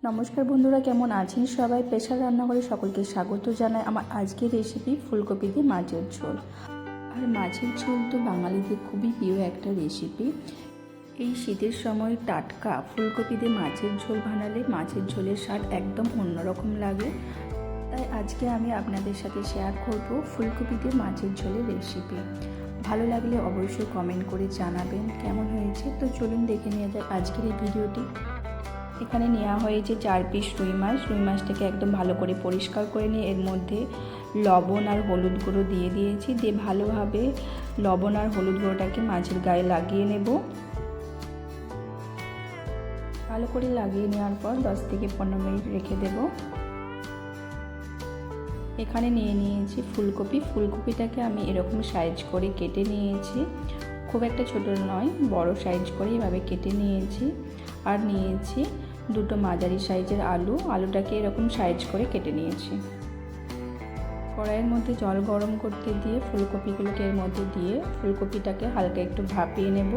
নমস্কার বন্ধুরা, কেমন আছেন সবাই? স্পেশাল রান্নাঘরে সকলকে স্বাগত জানাই। আমার আজকের রেসিপি ফুলকপি দিয়ে মাছের ঝোল। আর মাছের ঝোল তো বাঙালিদের খুবই প্রিয় একটা রেসিপি। এই শীতের সময় টাটকা ফুলকপি দিয়ে মাছের ঝোল বানালে মাছের ঝোলের স্বাদ একদম অন্যরকম লাগে। তাই আজকে আমি আপনাদের সাথে শেয়ার করব ফুলকপি দিয়ে মাছের ঝোলের রেসিপি। ভালো লাগলে অবশ্যই কমেন্ট করে জানাবেন কেমন হয়েছে। তো চলুন দেখে নেওয়া যাক আজকের এই ভিডিওটি। এখানে নেওয়া হয়েছে 4 পিস রুই মাছ। রুই মাছটাকে একদম ভালো করে পরিষ্কার করে নিয়ে এর মধ্যে লবণ আর হলুদ গুঁড়ো দিয়ে দিয়েছি। দিয়ে ভালোভাবে লবণ আর হলুদ গুঁড়োটাকে মাছের গায়ে লাগিয়ে নেব। ভালো করে লাগিয়ে নেওয়ার পর 10 থেকে 15 মিনিট রেখে দেব। এখানে নিয়ে নিয়েছি ফুলকপি। ফুলকপিটাকে আমি এরকম সাইজ করে কেটে নিয়েছি, খুব একটা ছোট নয়, বড় সাইজ করে এভাবে কেটে নিয়েছি। আর নিয়েছি দুটো মাঝারি সাইজের আলুটাকে এরকম সাইজ করে কেটে নিয়েছি। কড়াইয়ের মধ্যে জল গরম করতে দিয়ে ফুলকপিগুলোকে এর মধ্যে দিয়ে ফুলকপিটাকে হালকা একটু ভাপিয়ে নেব।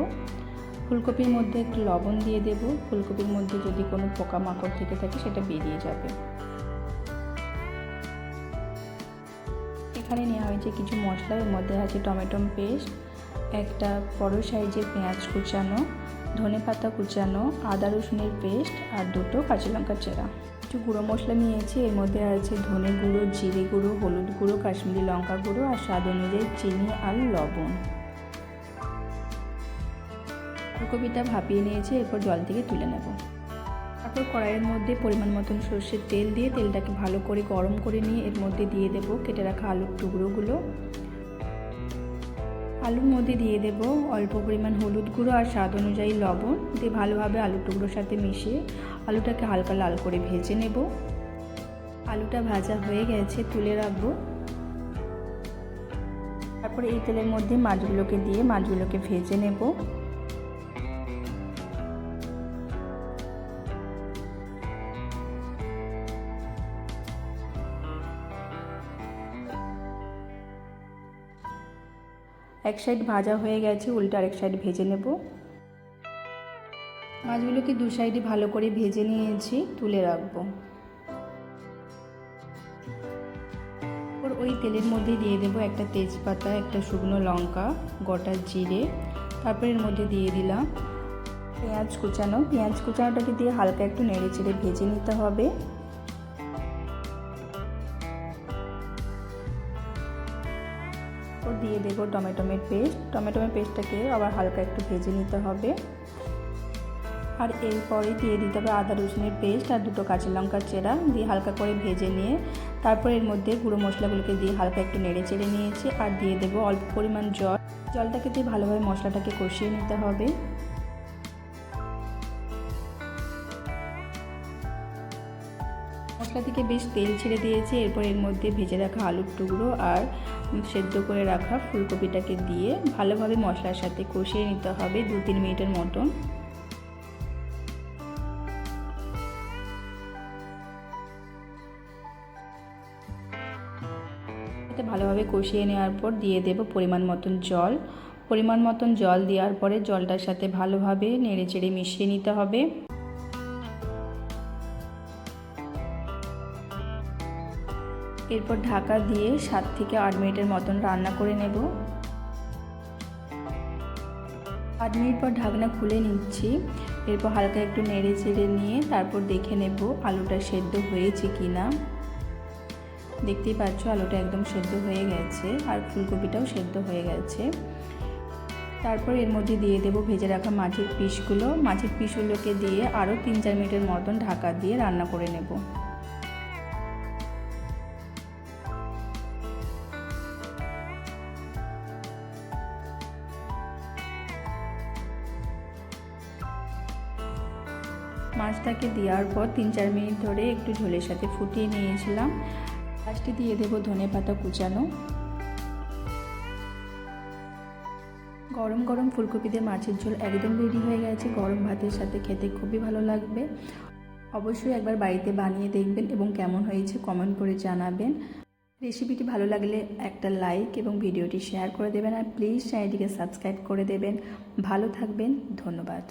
ফুলকপির মধ্যে একটু লবণ দিয়ে দেব। ফুলকপির মধ্যে যদি কোনো পোকামাকড় থেকে থাকে সেটা বেরিয়ে যাবে। এখানে নেওয়া হয়েছে কিছু মশলা। এর মধ্যে আছে টমেটো পেস্ট, একটা বড় সাইজের পেঁয়াজ কুচানো, ধনেপাতা কুচানো, আদা রসুনের পেস্ট আর দুটো কাঁচা লঙ্কার চেরা। একটু গুঁড়ো মশলা নিয়েছি। এর মধ্যে আছে ধনে গুঁড়ো, জিরে গুঁড়ো, হলুদ গুঁড়ো, কাশ্মীরি লঙ্কা গুঁড়ো আর স্বাদ অনুযায়ী চিনি আর লবণ। ফুলকপিটা ভাপিয়ে নিয়েছি, এরপর জল থেকে তুলে নেব। তারপর কড়াইয়ের মধ্যে পরিমাণ মতন সর্ষের তেল দিয়ে তেলটাকে ভালো করে গরম করে নিয়ে এর মধ্যে দিয়ে দেব কেটে রাখা আলুর টুকরোগুলো। আলুর মধ্যে দিয়ে দেব অল্প পরিমাণ হলুদ গুঁড়ো আর স্বাদ অনুযায়ী লবণ। দিয়ে ভালোভাবে আলুর টুকরোর সাথে মিশিয়ে আলুটাকে হালকা লাল করে ভেজে নেব। আলুটা ভাজা হয়ে গেছে, তুলে রাখবো। তারপর এই তেলের মধ্যে মাছগুলোকে দিয়ে মাছগুলোকে ভেজে নেব। এক সাইড ভাজা হয়ে গেছে, উল্টো আরেক সাইড ভেজে নেব। মাছগুলোকে দু সাইডে ভালো করে ভেজে নিয়েছি, তুলে রাখবো। ওই তেলের মধ্যে দিয়ে দেব একটা তেজপাতা, একটা শুকনো লঙ্কা, গোটা জিরে। তারপর এর মধ্যে দিয়ে দিলাম পেঁয়াজ কুচানো। পেঁয়াজ কুচানোটাকে দিয়ে হালকা একটু নেড়ে চেড়ে ভেজে নিতে হবে। দিয়ে দেব টমেটোর পেস্ট। টমেটোর পেস্টটাকে আবার হালকা একটু ভেজে নিতে হবে। আর এরপরে দিয়ে দিতে হবে আদা রসুনের পেস্ট আর দুটো কাঁচা লঙ্কার চেরা। দিয়ে হালকা করে ভেজে নিয়ে তারপর এর মধ্যে গুঁড়ো মশলাগুলোকে দিয়ে হালকা একটু নেড়ে চেড়ে নিয়েছি। আর দিয়ে দেব অল্প পরিমাণ জল। জলটাকে দিয়ে ভালোভাবে মশলাটাকে কষিয়ে নিতে হবে। মশলা থেকে বেশ তেল ছেড়ে দিয়েছে। এরপর এর মধ্যে ভেজে রাখা আলুর টুকরো আর সেদ্ধ করে রাখা ফুলকপিটাকে দিয়ে ভালোভাবে মশলার সাথে কষিয়ে নিতে হবে 2-3 মিনিটের মতন। এতে ভালোভাবে কষিয়ে নেওয়ার পর দিয়ে দেব পরিমাণ মতন জল। পরিমাণ মতন জল দেওয়ার পরে জলটার সাথে ভালোভাবে নেড়ে চেড়ে মিশিয়ে নিতে হবে। এরপর ঢাকা দিয়ে 7 থেকে 8 মিনিটের মতন রান্না করে নেব। 8 মিনিট পর ঢাকনা খুলে নিচ্ছি। এরপর হালকা একটু নেড়ে চেড়ে নিয়ে তারপর দেখে নেব আলুটা সেদ্ধ হয়েছে কি না। দেখতেই পাচ্ছ আলুটা একদম সেদ্ধ হয়ে গেছে আর ফুলকপিটাও সেদ্ধ হয়ে গেছে। তারপর এর মধ্যে দিয়ে দেব ভেজে রাখা মাছের পিসগুলো। মাছের পিসগুলোকে দিয়ে আরও 3-4 মিনিটের মতন ঢাকা দিয়ে রান্না করে নেব। মাছটাকে দেওয়ার পর 3-4 মিনিট ধরে একটু ঝোলের সাথে ফুটিয়ে নিয়েছিলাম। লাস্টে দিয়ে দেব ধনেপাতা কুচানো। গরম গরম ফুলকপি দিয়ে মাছের ঝোল একদম রেডি হয়ে গেছে। গরম ভাতের সাথে খেতে খুবই ভালো লাগবে। অবশ্যই একবার বাড়িতে বানিয়ে দেখবেন এবং কেমন হয়েছে কমেন্ট করে জানাবেন। রেসিপিটি ভালো লাগলে একটা লাইক এবং ভিডিওটি শেয়ার করে দেবেন। আর প্লিজ চ্যানেলটিকে সাবস্ক্রাইব করে দেবেন। ভালো থাকবেন, ধন্যবাদ।